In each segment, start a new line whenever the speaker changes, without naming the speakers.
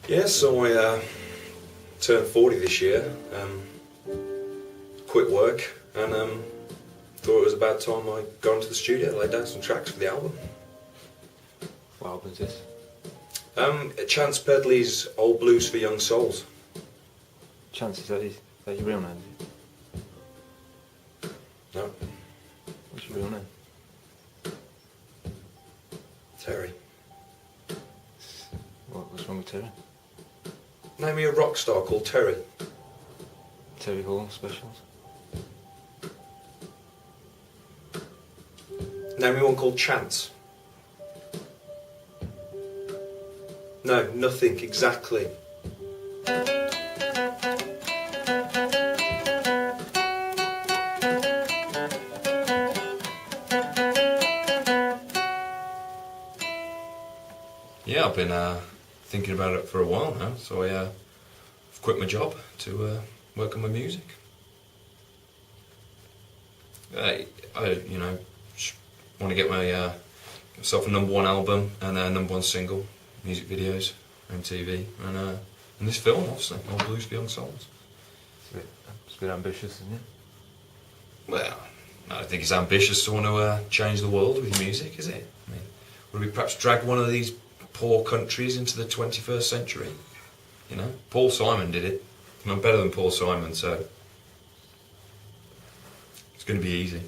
Yeah, so I turned 40 this year, quit work, and thought it was about time I got into the studio, laid down some tracks for the album.
What album is this?
Chance Pedley's Old Blues for Young Souls.
Chance, is that your real name?
No,
What's your real name?
Terry.
What's wrong with Terry?
Name me a rock star called Terry.
Terry Hall specials?
Name me one called Chance. No, nothing, exactly. Yeah, I've been thinking about it for a while now, so I've quit my job to work on my music. I want to get myself a #1 album and a #1 single, music videos, MTV, and this film, obviously, Old Blues for Young Souls.
It's a bit ambitious, isn't it?
Well, I don't think it's ambitious to want to change the world with your music, is it? I mean, would we perhaps drag one of these poor countries into the 21st century? You know, Paul Simon did it. I'm better than Paul Simon, so it's going to be easy.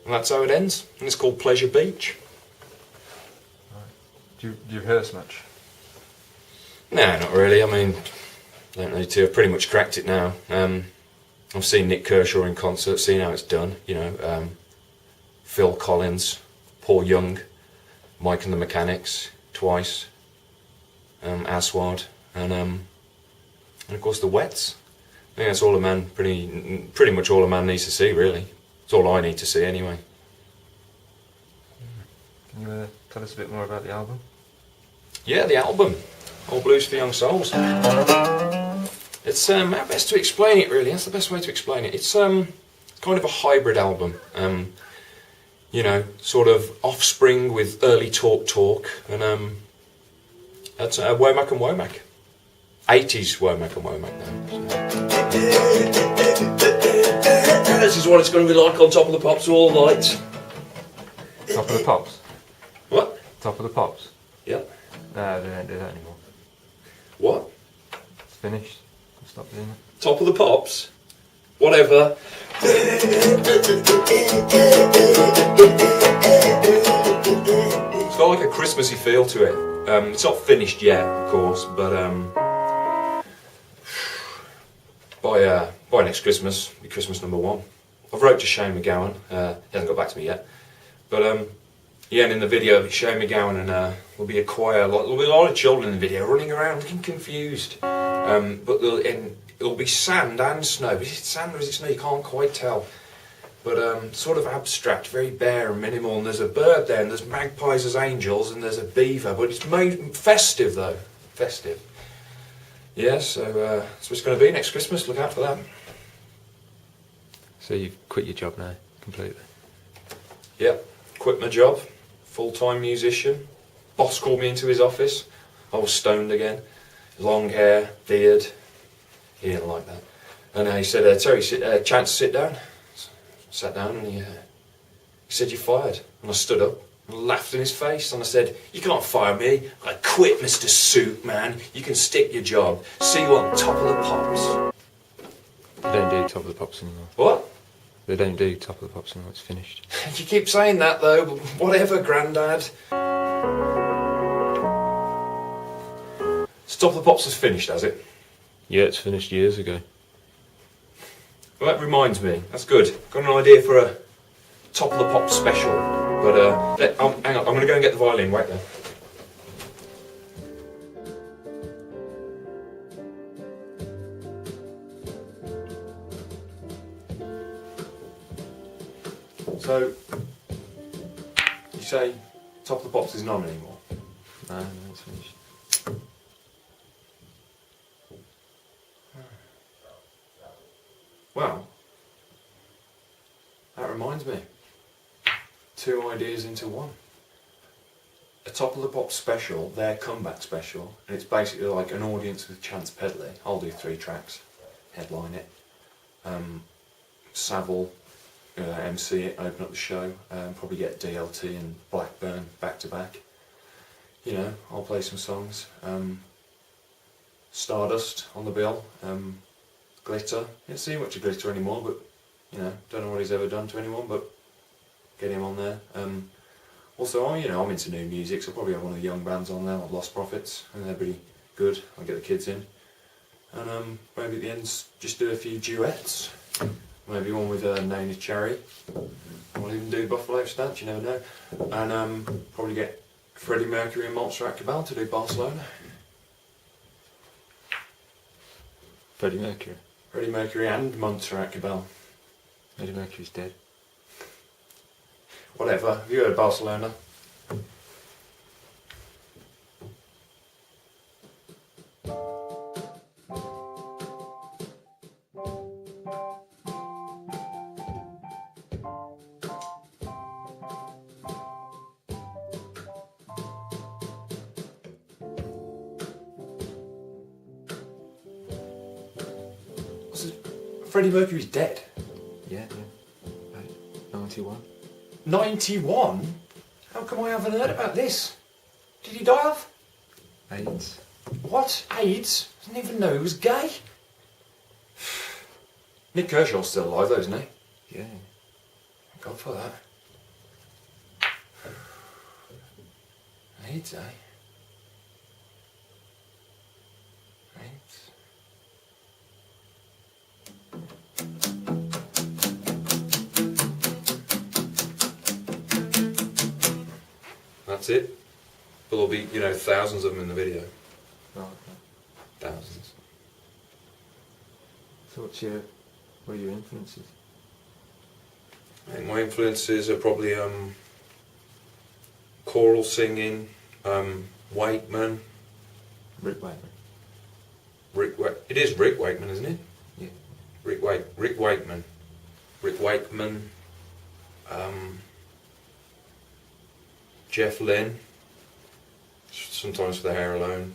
And that's how it ends, and it's called Pleasure Beach.
Right. Do you rehearse much?
No, not really. I mean, I don't need to. I've pretty much cracked it now. I've seen Nick Kershaw in concert, seen how it's done. You know, Phil Collins, Paul Young, Mike and the Mechanics twice, Aswad, and of course the Wets. I think that's all a man, pretty much all a man needs to see, really. It's all I need to see, anyway.
Can you tell us a bit more about the album?
Yeah, the album, Old Blues for Young Souls. It's how best to explain it, really. That's the best way to explain it. It's kind of a hybrid album. You know, sort of Offspring with early Talk, and that's Womack and Womack. 80s Womack and Womack now. This is what it's going to be like on Top of the Pops all night.
Top of the Pops?
What?
Top of the Pops?
Yeah.
No, they don't do that anymore.
What?
It's finished. I'll stop doing it.
Top of the Pops? Whatever. It's got like a Christmassy feel to it. It's not finished yet, of course, but by next Christmas, be Christmas #1. I've wrote to Shane MacGowan. He hasn't got back to me yet, but yeah, and in the video, Shane MacGowan and there'll be a choir. There'll be a lot of children in the video running around looking confused. But it'll be sand and snow. Is it sand or is it snow? You can't quite tell. But sort of abstract, very bare and minimal. And there's a bird there, and there's magpies as angels, and there's a beaver. But it's made festive though, festive. Yeah, so that's what it's going to be next Christmas. Look out for that.
So you've quit your job now, completely?
Yeah, quit my job. Full-time musician. Boss called me into his office. I was stoned again. Long hair, beard. He didn't like that. And he said, Terry, Chance, sit down. Sat down and he said, you're fired. And I stood up and laughed in his face and I said, you can't fire me. I quit, Mr. Suit Man. You can stick your job. See you on Top of the Pops.
They don't do Top of the Pops anymore.
What?
They don't do Top of the Pops anymore, it's finished.
You keep saying that though, but whatever, Grandad. So Top of the Pops is finished, has it?
Yeah, it's finished years ago.
Well, that reminds me. That's good. Got an idea for a Top of the Pops special. But hang on, I'm going to go and get the violin. Wait there. So, you say Top of the Pops is none anymore?
No, it's finished.
Well, that reminds me. 2 ideas into one. A Top of the Pop special, their comeback special, and it's basically like an audience with Chance Pedley. I'll do 3 tracks, headline it. Savile, MC it, open up the show. Probably get DLT and Blackburn back to back. You know, I'll play some songs. Stardust on the bill. Glitter. Don't see much of Glitter anymore, but you know, don't know what he's ever done to anyone, but get him on there. Also, you know, I'm into new music, so I'll probably have one of the young bands on there, like Lost Prophets, and they're pretty good. I'll get the kids in. And maybe at the end, just do a few duets. Maybe one with Nana Cherry. I'll even do Buffalo Stance, you never know. And probably get Freddie Mercury and Montserrat Cabal to do Barcelona.
Freddie Mercury.
Freddie Mercury and Montserrat Cabal.
Freddie Mercury's dead.
Whatever, have you heard Barcelona? Freddie Mercury's dead.
Yeah. 91.
91? How come I haven't heard about this? Did he die of?
AIDS.
What? AIDS? I didn't even know he was gay. Nick Kershaw's still alive though, isn't he?
Yeah.
Thank God for that. AIDS, eh? AIDS. That's it. But there'll be, you know, thousands of them in the video.
Right.
Thousands.
So what are your influences?
I think my influences are probably choral singing, Wakeman.
Rick Wakeman.
It is Rick Wakeman, isn't it?
Yeah.
Rick Wakeman. Rick Wakeman. Jeff Lynne. Sometimes for the hair alone.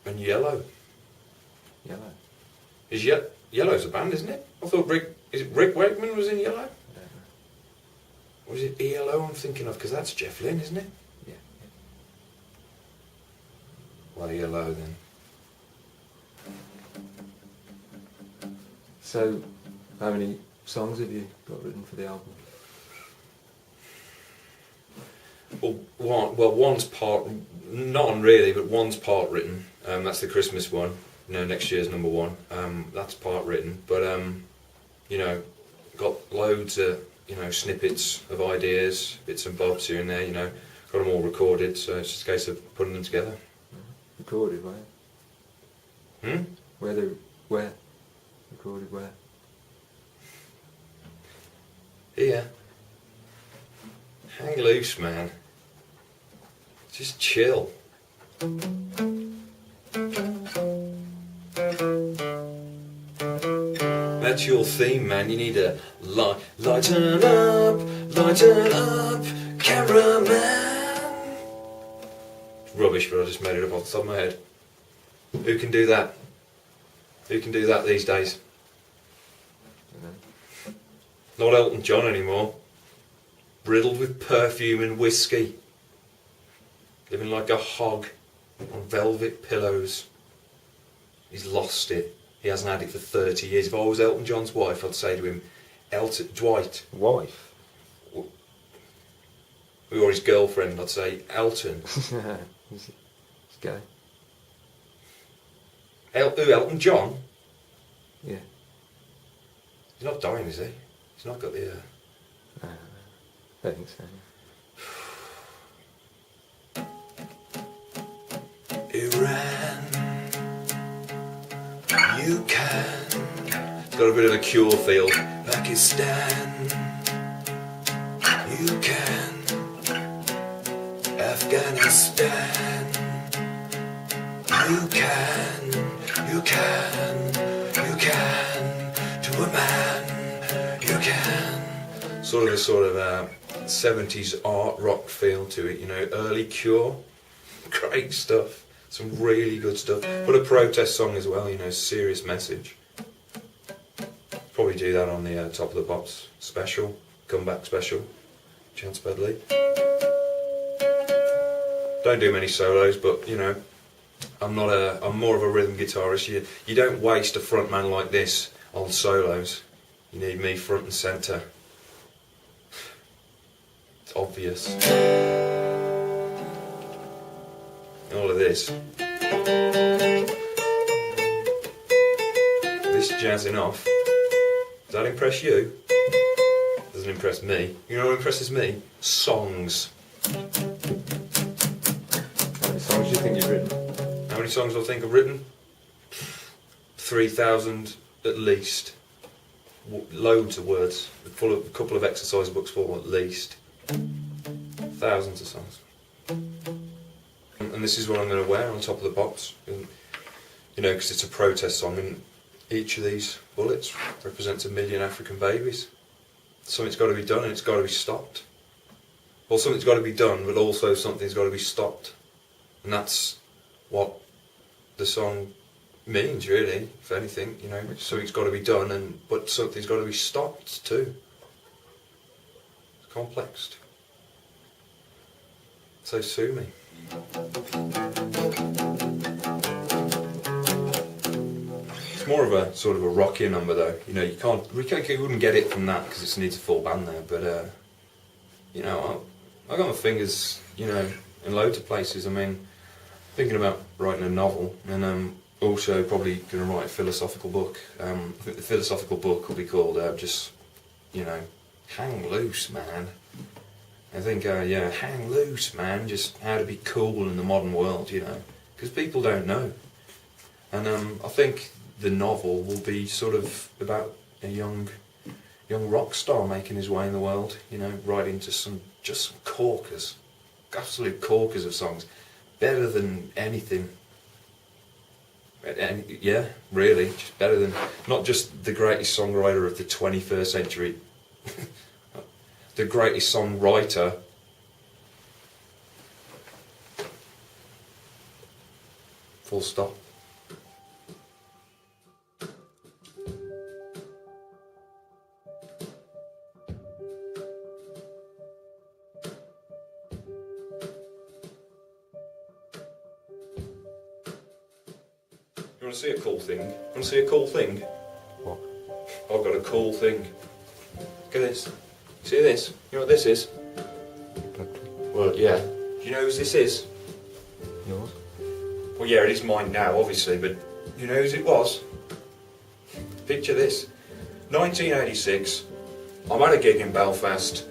And Yellow.
Yellow.
Yellow's a band, isn't it? I thought Rick Wakeman was in Yellow?
I don't know.
Or is it ELO I'm thinking of? Because that's Jeff Lynne, isn't it?
Yeah.
Well, Yellow then.
So, how many songs have you got written for the album?
One's part, none really, but one's part written. That's the Christmas one. You know, next year's number 1. That's part written, but you know, got loads of snippets of ideas, bits and bobs here and there. You know, got them all recorded, so it's just a case of putting them together.
Recorded where? Where? Recorded where?
Here. Hang loose, man. Just chill. That's your theme, man. You need to lighten up, cameraman. Rubbish, but I just made it up off the top of my head. Who can do that? Who can do that these days? Not Elton John anymore. Riddled with perfume and whiskey. Living like a hog on velvet pillows. He's lost it. He hasn't had it for 30 years. If I was Elton John's wife, I'd say to him, Dwight.
Wife?
Or his girlfriend, I'd say, Elton.
He's gay.
Who, Elton John?
Yeah.
He's not dying, is he? He's not got the...
I don't think so.
Iran, you can. It's got a bit of a Cure feel. Pakistan, you can. You can, you can, you can, to a man, you can. Sort of a 70s art rock feel to it, you know, early Cure, great stuff, some really good stuff. But a protest song as well, you know, serious message. Probably do that on the Top of the Pops special, comeback special, Chance Pedley. Don't do many solos, but you know, I'm more of a rhythm guitarist. You don't waste a frontman like this on solos. You need me front and centre. It's obvious. All of this. This jazzing off. Does that impress you? Doesn't impress me. You know what impresses me? Songs.
How many songs do you think you've written?
How many songs I think I've written? 3,000 at least. Loads of words. Full of a couple of exercise books full at least. Thousands of songs. And this is what I'm going to wear on Top of the Pops. And, you know, because it's a protest song, and each of these bullets represents 1 million African babies. Something's got to be done and it's got to be stopped. Well, something's got to be done, but also something's got to be stopped. And that's what the song means, really, if anything. You know, something's got to be done, but something's got to be stopped too. It's complex. So sue me. It's more of a sort of a rockier number, though. You know, you wouldn't get it from that because it needs a full band there. But you know, I got my fingers, you know, in loads of places. I mean, thinking about writing a novel, and also probably going to write a philosophical book. I think the philosophical book will be called just, you know, Hang Loose, Man. I think, yeah, hang loose, man, just how to be cool in the modern world, you know, because people don't know. And I think the novel will be sort of about a young rock star making his way in the world, you know, writing to some corkers, absolute corkers of songs, better than anything. And yeah, really, just better than, not just the greatest songwriter of the 21st century, the greatest songwriter. Full stop. You want to see a cool thing? You want to see a cool thing?
What?
I've got a cool thing. Look at this. See this? You know what this is? Well, yeah. Do you know whose this is?
Yours?
Well, yeah, it is mine now, obviously, but you know whose it was? Picture this. 1986, I'm at a gig in Belfast.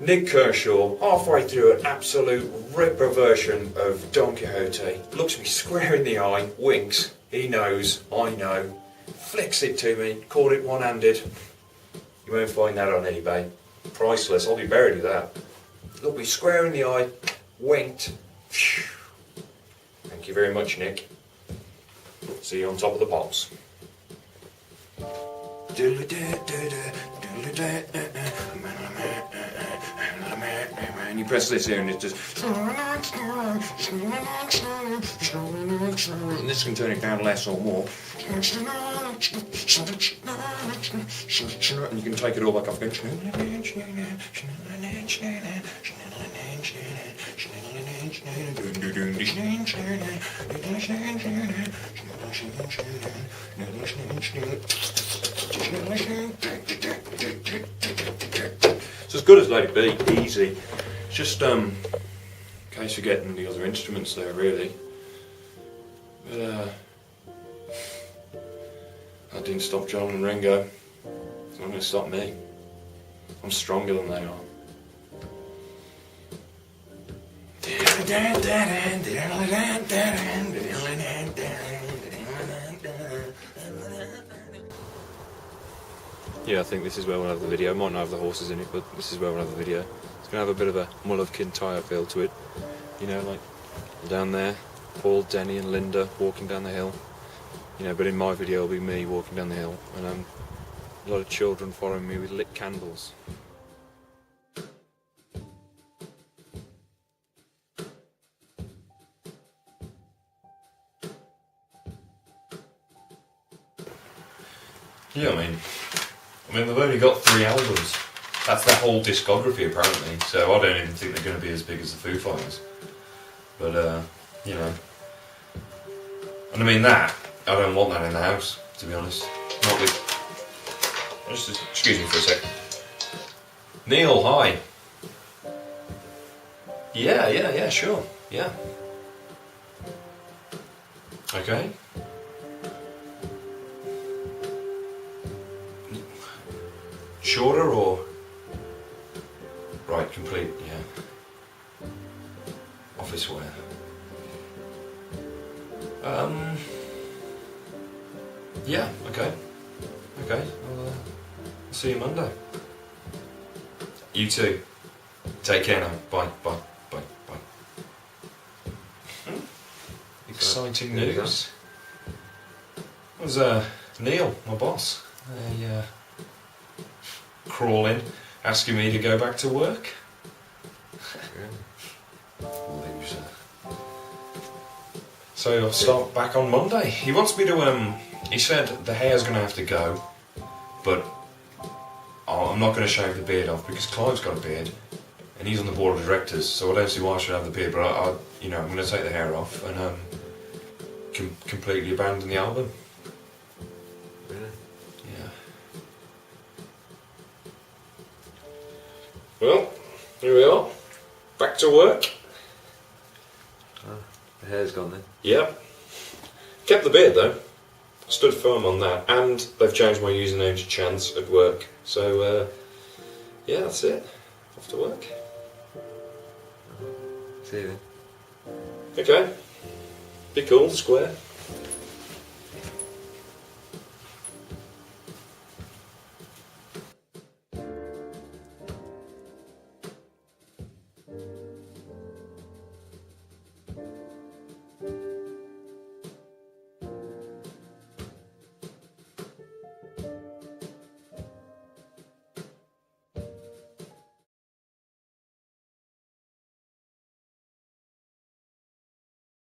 Nick Kershaw, halfway through an absolute ripper version of Don Quixote, looks me square in the eye, winks, he knows, I know, flicks it to me, caught it one-handed. You won't find that on eBay. Priceless, I'll be buried with that. Looked me square in the eye, winked. Phew. Thank you very much, Nick. See you on Top of the Pops. And you press this here and it just... And this can turn it down less or more. And you can take it all back up again. It's as good as Let It Be, easy. It's just in case you're getting the other instruments there, really. But that didn't stop John and Ringo. It's not going to stop me. I'm stronger than they are. Yeah, I think this is where we'll have the video. It might not have the horses in it, but this is where we'll have the video. It's going to have a bit of a Mulligan tyre feel to it. You know, like down there, Paul, Denny and Linda walking down the hill. You know, but in my video it'll be me walking down the hill, and a lot of children following me with lit candles. Yeah, I mean they've only got 3 albums. That's their whole discography apparently. So I don't even think they're going to be as big as the Foo Fighters. But you know, and I mean that I don't want that in the house, to be honest. Not with. Just excuse me for a sec. Neil, hi. Yeah, sure, yeah. Okay. Shorter or right? Complete, yeah. Office wear. Yeah. Okay. I'll see you Monday. You too. Take care now. Bye. Exciting news. It was Neil, my boss. Crawling, asking me to go back to work. Loser. So I'll start back on Monday. He wants me to, he said the hair's going to have to go, but I'm not going to shave the beard off because Clive's got a beard and he's on the board of directors, so I don't see why I should have the beard, but I'm going to take the hair off and completely abandon the album.
Really?
Yeah. Well, here we are, back to work.
Oh, the hair's gone then.
Yep. Kept the beard though. Stood firm on that, and they've changed my username to Chance at work. So, yeah, that's it. Off to work.
See you then.
Okay. Be cool, square.